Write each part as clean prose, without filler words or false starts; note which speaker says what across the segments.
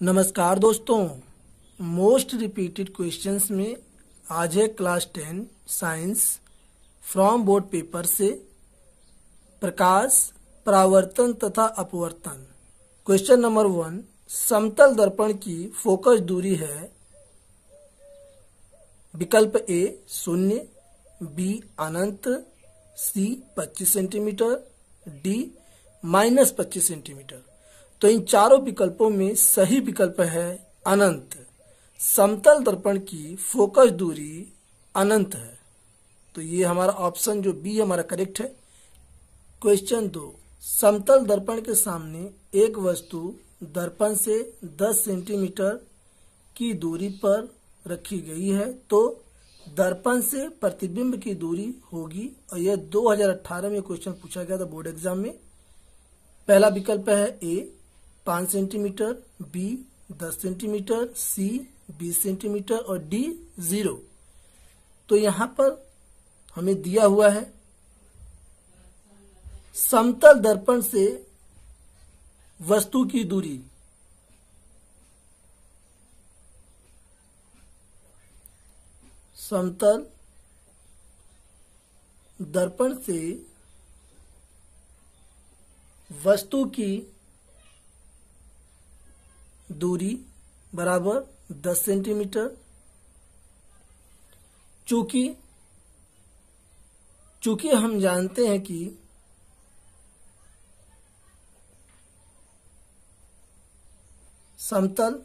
Speaker 1: नमस्कार दोस्तों, most repeated questions में आज है class 10 science from board paper से प्रकाश, परावर्तन तथा अपवर्तन। क्वेश्चन नंबर 1, समतल दर्पण की फोकस दूरी है विकल्प ए 0, बी अनंत, सी 25 सेंटीमीटर, डी -25 सेंटीमीटर। तो इन चारों विकल्पों में सही विकल्प है अनंत। समतल दर्पण की फोकस दूरी अनंत है, तो ये हमारा ऑप्शन जो बी हमारा करेक्ट है। क्वेश्चन 2, समतल दर्पण के सामने एक वस्तु दर्पण से 10 सेंटीमीटर की दूरी पर रखी गई है, तो दर्पण से प्रतिबिंब की दूरी होगी। और यह 2018 में क्वेश्चन पूछा गया था बोर्ड एग्जाम में। पहला विकल्प है ए 5 सेंटीमीटर, बी 10 सेंटीमीटर, सी 20 सेंटीमीटर और डी 0। तो यहां पर हमें दिया हुआ है समतल दर्पण से वस्तु की दूरी समतल दर्पण से वस्तु की दूरी बराबर 10 सेंटीमीटर। चूंकि हम जानते हैं कि समतल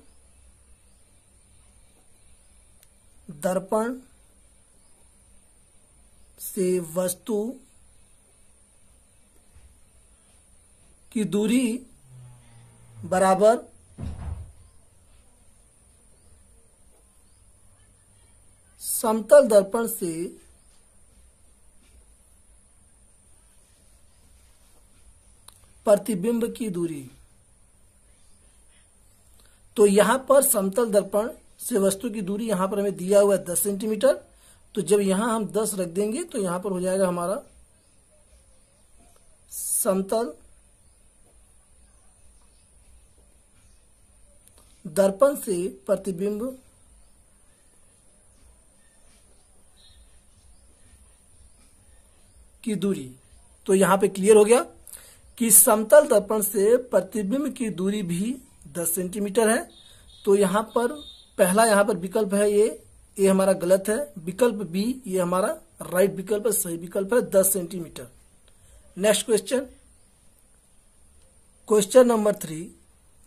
Speaker 1: दर्पण से वस्तु की दूरी बराबर समतल दर्पण से प्रतिबिंब की दूरी। तो यहां पर समतल दर्पण से वस्तु की दूरी यहां पर हमें दिया हुआ है 10 सेंटीमीटर। तो जब यहां हम 10 रख देंगे तो यहां पर हो जाएगा हमारा समतल दर्पण से प्रतिबिंब की दूरी। तो यहां पे क्लियर हो गया कि समतल दर्पण से प्रतिबिंब की दूरी भी 10 सेंटीमीटर है। तो यहां पर पहला यहां पर विकल्प है ये हमारा गलत है। विकल्प बी ये हमारा राइट विकल्प है, सही विकल्प है 10 सेंटीमीटर। नेक्स्ट क्वेश्चन नंबर 3,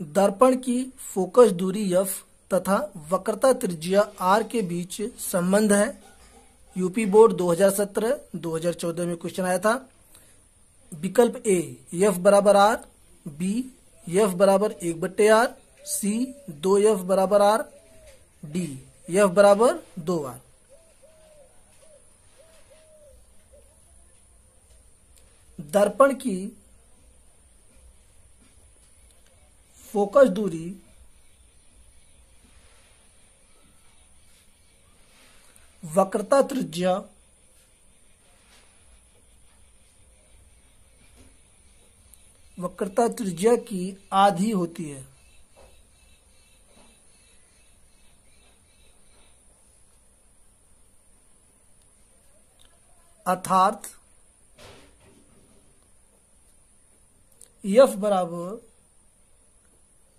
Speaker 1: दर्पण की फोकस दूरी f तथा वक्रता त्रिज्या r के बीच संबंध है। यूपी बोर्ड 2017-2014 में क्वेश्चन आया था। विकल्प ए f बराबर r, बी f बराबर 1/r, सी 2f बराबर r, डी f बराबर 2r। दर्पण की फोकस दूरी वक्रता त्रिज्या की आधी होती है। अर्थात f बराबर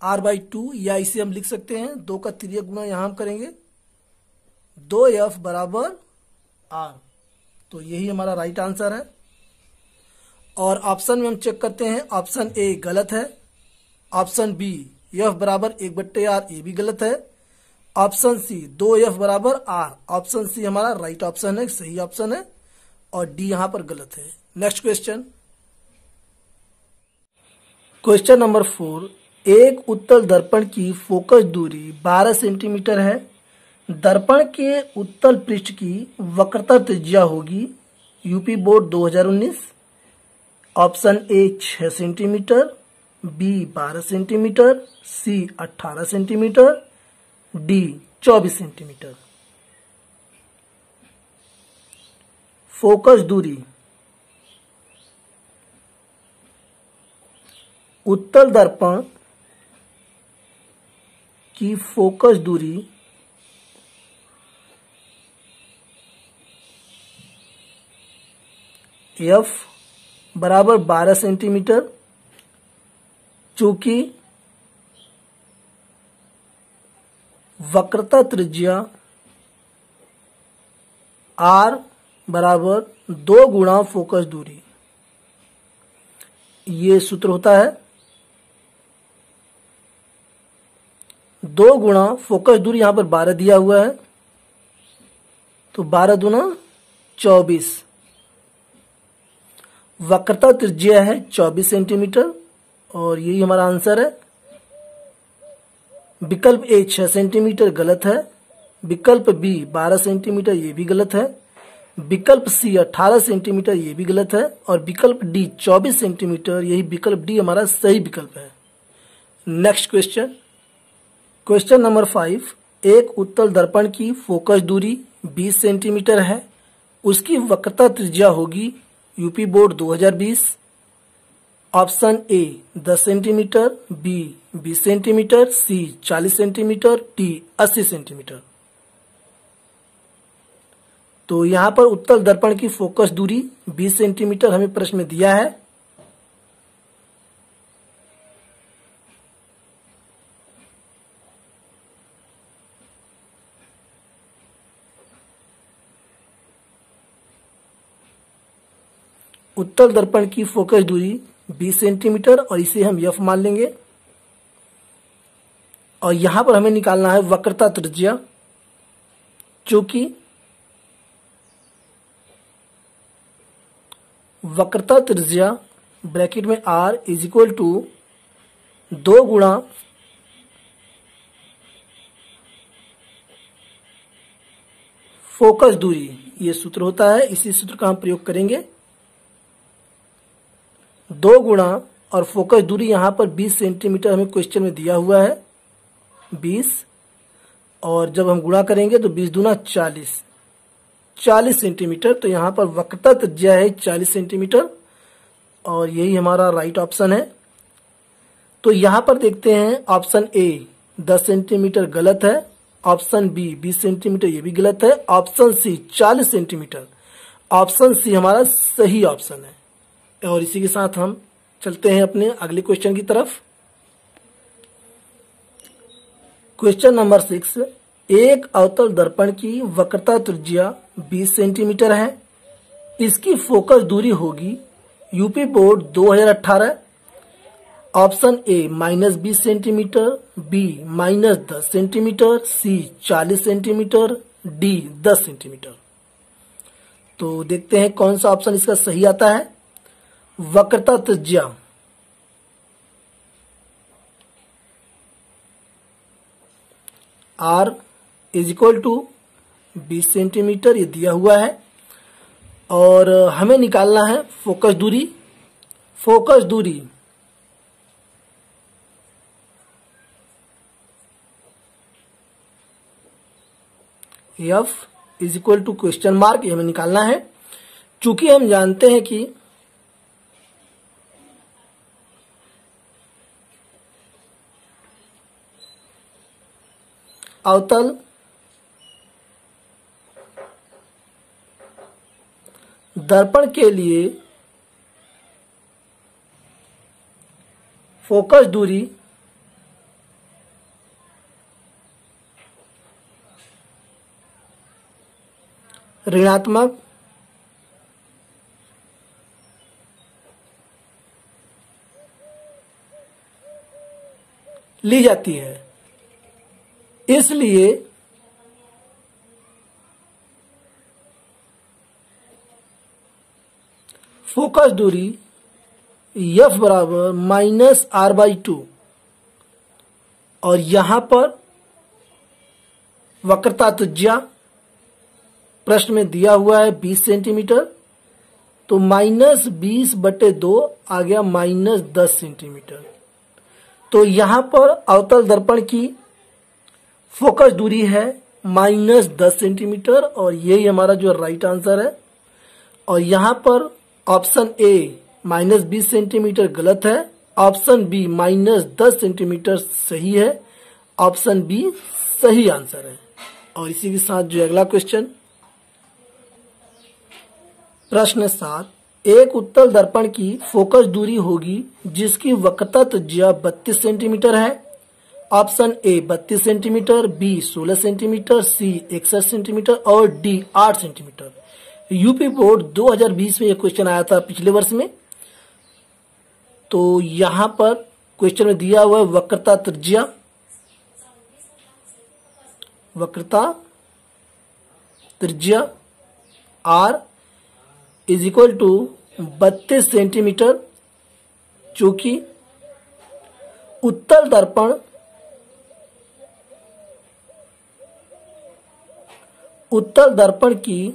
Speaker 1: r/2, या इसे हम लिख सकते हैं 2 का तिर्यक गुणा यहां हम करेंगे 2f बराबर r। तो यही हमारा राइट आंसर है। और ऑप्शन में हम चेक करते हैं, ऑप्शन ए गलत है। ऑप्शन बी f बराबर 1/r ये भी गलत है। ऑप्शन सी 2f बराबर r, ऑप्शन सी हमारा राइट ऑप्शन है, सही ऑप्शन है। और डी यहां पर गलत है। नेक्स्ट क्वेश्चन नंबर 4, एक उत्तल दर्पण की फोकस दूरी 12 सेंटीमीटर है। दर्पण के उत्तल पृष्ठ की वक्रता त्रिज्या होगी। UP board 2019। Option A 6 centimetre, B 12 centimetre, C 18 centimetre, D 24 centimetre. Focus दूरी उत्तल दर्पण की फोकस दूरी F बराबर 12 सेंटीमीटर, चूंकि वक्रता त्रिज्या R बराबर 2 गुणा फोकस दूरी, ये सूत्र होता है 2 गुणा फोकस दूरी। यहां पर 12 दिया हुआ है, तो 12 दूना 24। वक्रता त्रिज्या है 24 सेंटीमीटर और यही हमारा आंसर है। विकल्प ए 6 सेंटीमीटर गलत है, विकल्प बी 12 सेंटीमीटर ये भी गलत है, विकल्प सी 18 सेंटीमीटर ये भी गलत है और विकल्प डी 24 सेंटीमीटर, यही विकल्प डी हमारा सही विकल्प है। Next question, question number 5। एक उत्तल दर्पण की फोकस दूरी 20 सेंटीमीटर है, उसकी वक्रता त्रिज्या होगी UP board 2020। Option A 10 centimetre, B 20 centimetre, C 40 centimetre, D 80 centimetre. तो यहां पर उत्तल दर्पण की फोकस दूरी 20 सेंटीमीटर हमें प्रश्न में दिया है। उत्तल दर्पण की फोकस दूरी 20 सेंटीमीटर और इसे हम F मान लेंगे। और यहां पर हमें निकालना है वक्रता त्रिज्या, चूंकि वक्रता त्रिज्या ब्रैकेट में R इज इक्वल टू 2 गुणा फोकस दूरी, ये सूत्र होता है। इसी सूत्र का हम प्रयोग करेंगे। 2 गुणा और फोकस दूरी यहां पर 20 सेंटीमीटर हमें क्वेश्चन में दिया हुआ है 20, और जब हम गुणा करेंगे तो 20 दूना 40 सेंटीमीटर। तो यहां पर वक्रता त्रिज्या है 40 सेंटीमीटर और यही हमारा राइट ऑप्शन है। तो यहां पर देखते हैं ऑप्शन ए 10 सेंटीमीटर गलत है, ऑप्शन बी 20 सेंटीमीटर ये भी गलत है, option C 40 centimetre, option C हमारा सही ऑप्शन है। और इसी के साथ हम चलते हैं अपने अगले क्वेश्चन की तरफ। Question number 6। एक अवतल दर्पण की वक्रता त्रिज्या 20 सेंटीमीटर है, इसकी फोकस दूरी होगी UP board 2018। Option A -20 centimetre, B -10 centimetre, C 40 centimetre, D 10 centimetre. तो देखते हैं कौन सा ऑप्शन इसका सही आता है। वक्रता त्रिज्या R is equal to 20 centimetre ये दिया हुआ है और हमें निकालना है फोकस दूरी। फोकस दूरी F is equal to question mark, ये हमें निकालना है। चूंकि हम जानते हैं कि अवतल दर्पण के लिए फोकस दूरी ऋणात्मक ली जाती है, इसलिए फोकस दूरी F बराबर -R/2 और यहां पर वक्रता त्रिज्या प्रश्न में दिया हुआ है 20 सेंटीमीटर, तो -20/2 आ गया -10 सेंटीमीटर। तो यहां पर अवतल दर्पण की फोकस दूरी है -10 सेंटीमीटर और यही हमारा जो राइट आंसर है। और यहां पर ऑप्शन ए -20 सेंटीमीटर गलत है, ऑप्शन बी -10 सेंटीमीटर सही है ऑप्शन बी सही आंसर है। और इसी के साथ जो अगला क्वेश्चन, प्रश्न 7, एक उत्तल दर्पण की फोकस दूरी होगी जिसकी वक्रता त्रिज्या 32 सेंटीमीटर है। Option A 32 centimetre, B 16 centimetre, C 61 centimetre और डी 8 सेंटीमीटर। यूपी बोर्ड 2020 में यह क्वेश्चन आया था पिछले वर्ष में। तो यहां पर क्वेश्चन में दिया हुआ है वक्रता त्रिज्या, R is equal to 32 centimetre, चूंकि उत्तल दर्पण की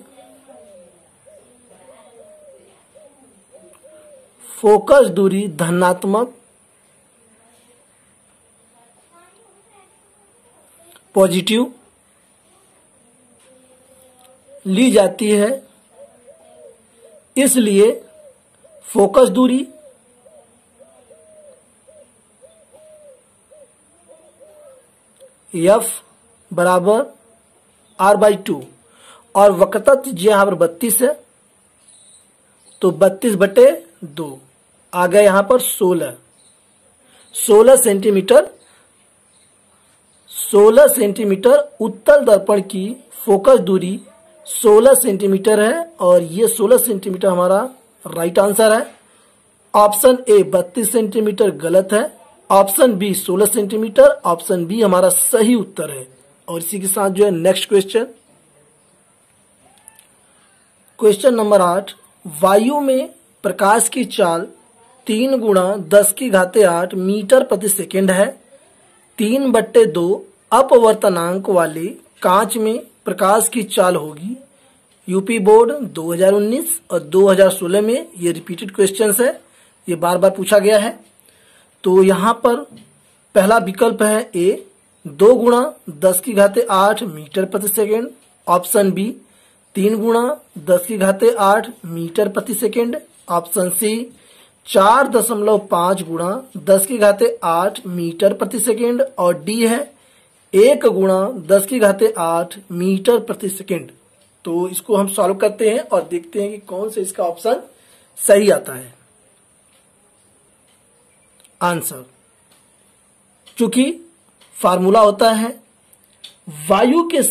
Speaker 1: फोकस दूरी धनात्मक पॉजिटिव ली जाती है, इसलिए फोकस दूरी F बराबर R/2 और वक्रता त्रिज्या यहां पर 32 है, तो 32/2 आ गया यहां पर 16 सेंटीमीटर उत्तल दर्पण की फोकस दूरी 16 सेंटीमीटर है और ये 16 सेंटीमीटर हमारा राइट आंसर है। ऑप्शन ए 32 सेंटीमीटर गलत है, option B 16 centimetre, option B हमारा सही उत्तर है। और इसी के साथ जो है नेक्स्ट क्वेश्चन नंबर 8, वायु में प्रकाश की चाल 3 × 10⁸ मीटर प्रति सेकेंड है। 3/2 अपवर्तनांक वाले कांच में प्रकाश की चाल होगी। यूपी बोर्ड 2019 और 2016 में ये रिपीटेड क्वेश्चंस है, ये बार बार पूछा गया है। तो यहाँ पर पहला विकल्प है ए 2 × 10⁸ मीटर प्रति सेकेंड, ऑप्शन बी 3 × 10⁸ मीटर प्रति सेकेंड, ऑप्शन सी 4.5 × 10⁸ मीटर प्रति सेकेंड और डी है 1 × 10⁸ मीटर प्रति सेकेंड। तो इसको हम सॉल्व करते हैं और देखते हैं कि कौन से इसका ऑप्शन सही आता है आंसर। चूंकि फार्मूला होता है वायु के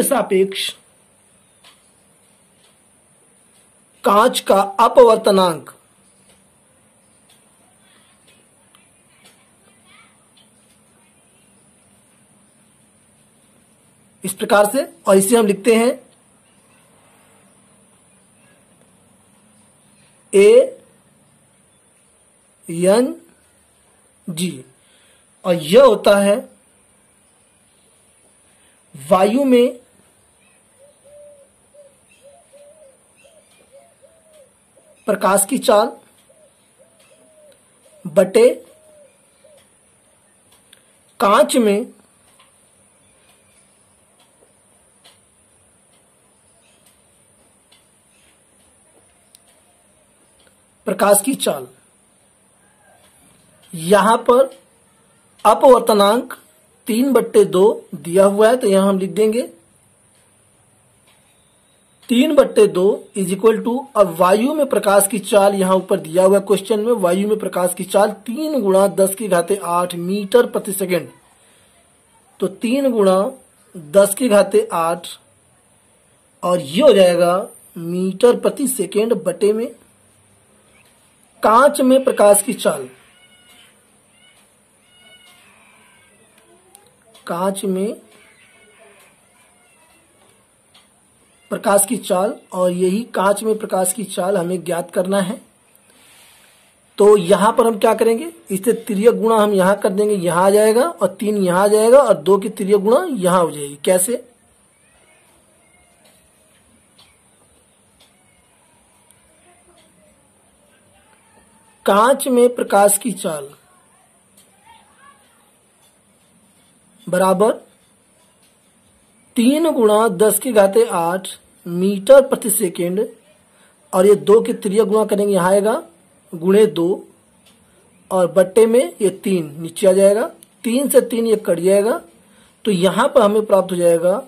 Speaker 1: सापेक्ष कांच का अपवर्तनांक इस प्रकार से, और इसे हम लिखते हैं ANG और यह होता है वायु में प्रकाश की चाल बटे कांच में प्रकाश की चाल। यहां पर अपवर्तनांक 3/2 दिया हुआ है, तो यहां हम लिख देंगे 3/2 इज इक्वल टू, अब वायु में प्रकाश की चाल यहां ऊपर दिया हुआ क्वेश्चन में, वायु में प्रकाश की चाल 3 × 10⁸ मीटर प्रति सेकेंड, तो 3 × 10⁸ और ये हो जाएगा मीटर प्रति सेकेंड बटे में कांच में प्रकाश की चाल, कांच में प्रकाश की चाल, और यही कांच में प्रकाश की चाल हमें ज्ञात करना है। तो यहां पर हम क्या करेंगे, इससे तिर्यक गुणा हम यहां कर देंगे, यहां आ जाएगा और 3 यहां आ जाएगा और 2 की तिर्यक गुणा यहां हो जाएगी। कैसे, कांच में प्रकाश की चाल बराबर 3 × 10⁸ मीटर प्रति सेकेंड और ये 2 की त्रिज्या गुणा करेंगे, यहाँ आएगा गुणे 2 और बट्टे में ये 3 नीचे आ जाएगा, 3 से 3 ये कट जाएगा, तो यहाँ पर हमें प्राप्त हो जाएगा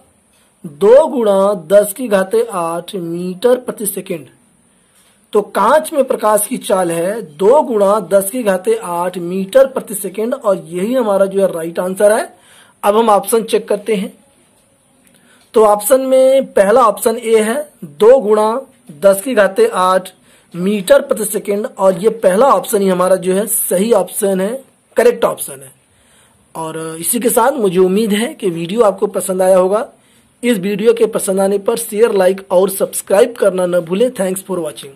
Speaker 1: 2 गुणा 10⁸ मीटर प्रति सेकेंड। तो कांच में प्रकाश की चाल है 2 गुणा 10⁸ मीटर प्रति सेकेंड, और यही हमारा जो है राइट आंसर है। अब हम ऑप्शन चेक करते हैं। तो ऑप्शन में पहला ऑप्शन ए है 2 गुणा 10⁸ मीटर प्रति सेकेंड, और ये पहला ऑप्शन ही हमारा जो है सही ऑप्शन है, करेक्ट ऑप्शन है। और इसी के साथ मुझे उम्मीद है कि वीडियो आपको पसंद आया होगा। इस वीडियो के पसंद आने पर शेयर, लाइक और सब्सक्राइब करना न भूलें। Thanks for watching.